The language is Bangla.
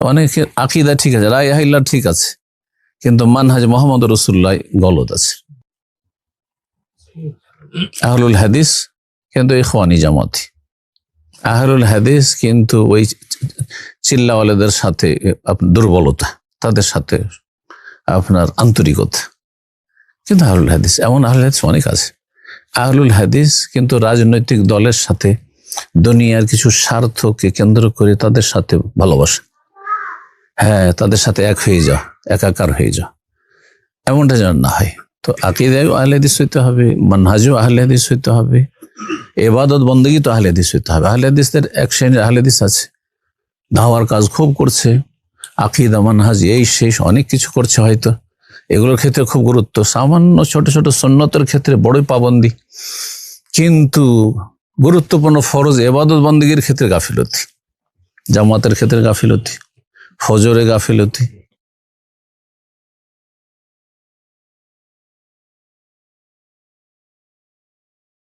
অনেকের আকীদা ঠিক আছে, লা ইলাহা ইল্লাল্লাহ ঠিক আছে, কিন্তু মানহাজ মুহাম্মদ রাসূলুল্লাহ গলত আছে। আহলুল হাদিস কিন্তু ইখওয়ানি জামাতি, আহলুল হাদিস কিন্তু ওই চিল্লাওয়ালাদের সাথে দুর্বলতা, তাদের সাথে আপনার আন্তরিকতা। কিন্তু আহলুল হাদিস, এমন আহলুল হাদিস অনেক আছে। আহলুল হাদিস কিন্তু রাজনৈতিক দলের সাথে দুনিয়ার কিছু স্বার্থকে কেন্দ্র করে তাদের সাথে ভালোবাসা, হ্যাঁ, তাদের সাথে এক হয়ে যাও, একাকার হয়ে যাও, এমনটা যেন না হয়। তো আকীদাও আহলে হাদিস হইতে হবে, মানহাজও আহলে হাদিস হইতে হবে, ইবাদত বন্দেগী তো আহলে হাদিস হইতে হবে। আহলে হাদিসদের এক শ্রেণীর আহলে হাদিস আছে, দাওয়ার কাজ খুব করছে, আকীদা মানহাজ এই শেষ অনেক কিছু করছে, হয়তো এগুলোর ক্ষেত্রে খুব গুরুত্ব, সামান্য ছোট ছোট সুন্নতের ক্ষেত্রে বড়ই পাবন্দি, কিন্তু গুরুত্বপূর্ণ ফরজ ইবাদত বন্দেগীর ক্ষেত্রে গাফিলতি, জামাতের ক্ষেত্রে গাফিলতি, ফজরে গাফিলতি,